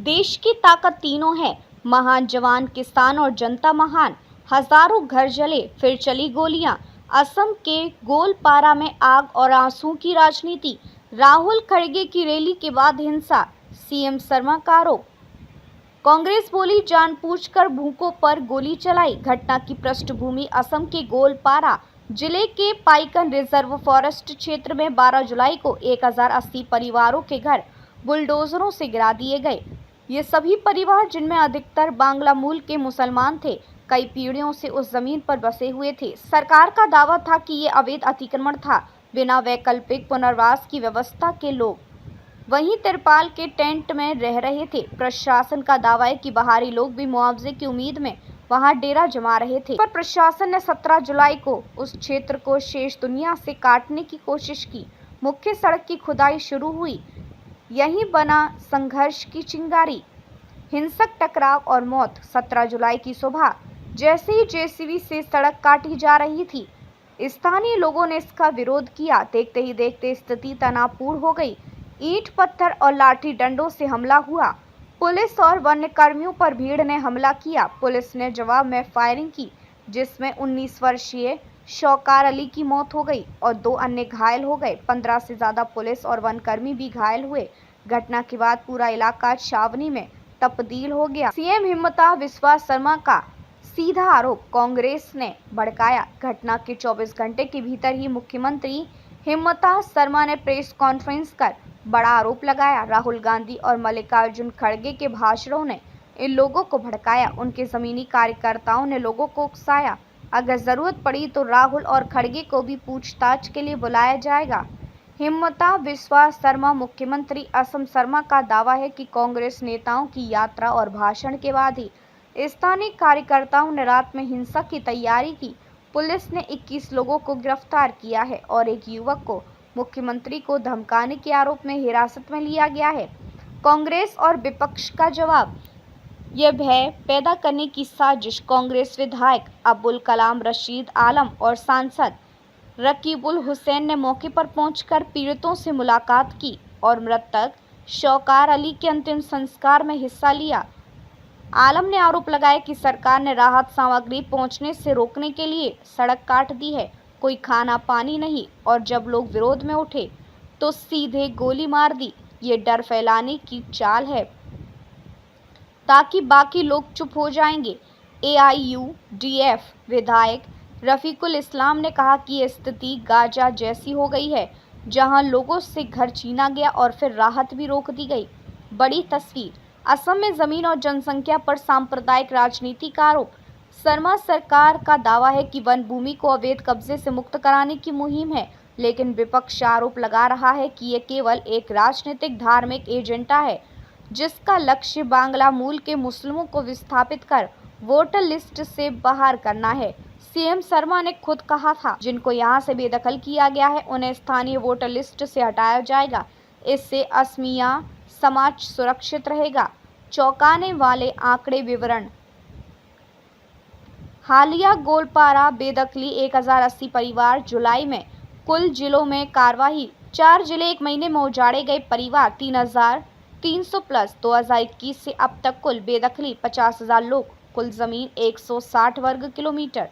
देश की ताकत तीनों है, महान जवान, किसान और जनता महान। हजारों घर जले, फिर चली गोलियां। असम के गोलपारा में आग और आंसू की राजनीति। राहुल खड़गे की रैली के बाद हिंसा, सीएम शर्मा का आरोप। कांग्रेस बोली जानबूझकर भूखों पर गोली चलाई। घटना की पृष्ठभूमि असम के गोलपारा जिले के पाइकन रिजर्व फॉरेस्ट क्षेत्र में 12 जुलाई को 1080 परिवारों के घर बुलडोजरों से गिरा दिए गए। ये सभी परिवार, जिनमें अधिकतर बांग्ला मूल के मुसलमान थे, कई पीढ़ियों से उस जमीन पर बसे हुए थे। सरकार का दावा था कि ये अवैध अतिक्रमण था, बिना वैकल्पिक पुनर्वास की व्यवस्था के लोग वहीं तिरपाल के टेंट में रह रहे थे। प्रशासन का दावा है कि बाहरी लोग भी मुआवजे की उम्मीद में वहां डेरा जमा रहे थे, पर प्रशासन ने 17 जुलाई को उस क्षेत्र को शेष दुनिया से काटने की कोशिश की। मुख्य सड़क की खुदाई शुरू हुई, यहीं बना संघर्ष की चिंगारी। हिंसक टकराव और मौत। 17 जुलाई की सुबह जैसे ही जेसीबी से सड़क काटी जा रही थी, स्थानीय लोगों ने इसका विरोध किया। देखते ही देखते स्थिति तनावपूर्ण हो गई। ईंट, पत्थर और लाठी डंडों से हमला हुआ। पुलिस और वन्य कर्मियों पर भीड़ ने हमला किया। पुलिस ने जवाब में फायरिंग की, जिसमें 19 वर्षीय शौकार अली की मौत हो गई और 2 अन्य घायल हो गए। 15 से ज्यादा पुलिस और वनकर्मी भी घायल हुए। घटना के बाद पूरा इलाका छावनी में तब्दील हो गया। सीएम हिमंता बिस्वा शर्मा का सीधा आरोप, कांग्रेस ने भड़काया। घटना के 24 घंटे के भीतर ही मुख्यमंत्री हिमंता शर्मा ने प्रेस कॉन्फ्रेंस कर बड़ा आरोप लगाया। राहुल गांधी और मल्लिकार्जुन खड़गे के भाषणों ने इन लोगों को भड़काया। उनके जमीनी कार्यकर्ताओं ने लोगों को उकसाया। अगर जरूरत पड़ी तो राहुल और खड़गे को भी पूछताछ के लिए बुलाया जाएगा। हिमंता बिस्वा शर्मा मुख्यमंत्री असम शर्मा का दावा है कि कांग्रेस नेताओं की यात्रा और भाषण के बाद ही स्थानीय कार्यकर्ताओं ने रात में हिंसा की तैयारी की। पुलिस ने 21 लोगों को गिरफ्तार किया है और एक युवक को मुख्यमंत्री को धमकाने के आरोप में हिरासत में लिया गया है। कांग्रेस और विपक्ष का जवाब, यह भय पैदा करने की साजिश। कांग्रेस विधायक अब्दुल कलाम रशीद आलम और सांसद रकीबुल हुसैन ने मौके पर पहुंचकर पीड़ितों से मुलाकात की और मृतक शौकार अली के अंतिम संस्कार में हिस्सा लिया। आलम ने आरोप लगाया कि सरकार ने राहत सामग्री पहुंचने से रोकने के लिए सड़क काट दी है, कोई खाना पानी नहीं, और जब लोग विरोध में उठे तो सीधे गोली मार दी। ये डर फैलाने की चाल है ताकि बाकी लोग चुप हो जाएंगे। एआईयूडीएफ विधायक रफीकुल इस्लाम ने कहा कि ये स्थिति गाजा जैसी हो गई है, जहां लोगों से घर छीना गया और फिर राहत भी रोक दी गई। बड़ी तस्वीर। असम में जमीन और जनसंख्या पर सांप्रदायिक राजनीति का आरोप। शर्मा सरकार का दावा है कि वन भूमि को अवैध कब्जे से मुक्त कराने की मुहिम है, लेकिन विपक्ष आरोप लगा रहा है कि ये केवल एक राजनीतिक धार्मिक एजेंडा है, जिसका लक्ष्य बांग्ला मूल के मुस्लिमों को विस्थापित कर वोटर लिस्ट से बाहर करना है। सीएम शर्मा ने खुद कहा था, जिनको यहां से बेदखल किया गया है, उन्हें स्थानीय वोटर लिस्ट से हटाया जाएगा। इससे असमिया समाज सुरक्षित रहेगा। चौंकाने वाले आंकड़े विवरण। हालिया गोलपारा बेदखली 1080 परिवार। जुलाई में कुल जिलों में कार्रवाई। 4 जिले, 1 महीने में उजाड़े गए परिवार 3300 प्लस। 2021 से अब तक कुल बेदखली 50,000 लोग। कुल जमीन 160 वर्ग किलोमीटर।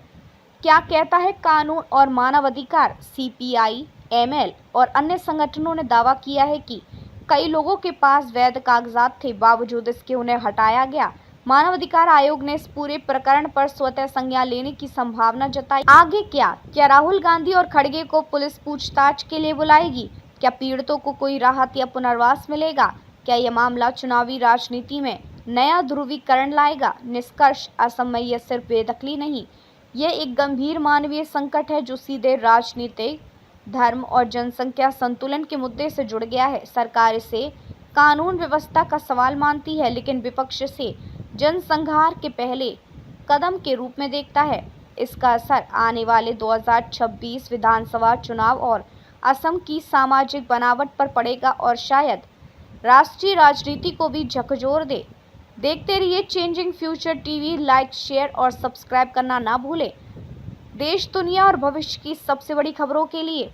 क्या कहता है कानून और मानव अधिकार? सीपीआई, एमएल और अन्य संगठनों ने दावा किया है कि कई लोगों के पास वैध कागजात थे, बावजूद इसके उन्हें हटाया गया। मानवाधिकार आयोग ने इस पूरे प्रकरण पर स्वतः संज्ञान लेने की संभावना जताई। आगे क्या राहुल गांधी और खड़गे को पुलिस पूछताछ के लिए बुलाएगी? क्या पीड़ितों को कोई राहत या पुनर्वास मिलेगा? क्या यह मामला चुनावी राजनीति में नया ध्रुवीकरण लाएगा? निष्कर्ष, असम में यह सिर्फ बेदखली नहीं, यह एक गंभीर मानवीय संकट है जो सीधे राजनीतिक, धर्म और जनसंख्या संतुलन के मुद्दे से जुड़ गया है। सरकार इसे कानून व्यवस्था का सवाल मानती है, लेकिन विपक्ष से जनसंहार के पहले कदम के रूप में देखता है। इसका असर आने वाले 2026 विधानसभा चुनाव और असम की सामाजिक बनावट पर पड़ेगा और शायद राष्ट्रीय राजनीति को भी झकझोर दे। देखते रहिए changing future TV. Like, share और सब्सक्राइब करना ना भूलें। देश, दुनिया और भविष्य की सबसे बड़ी खबरों के लिए।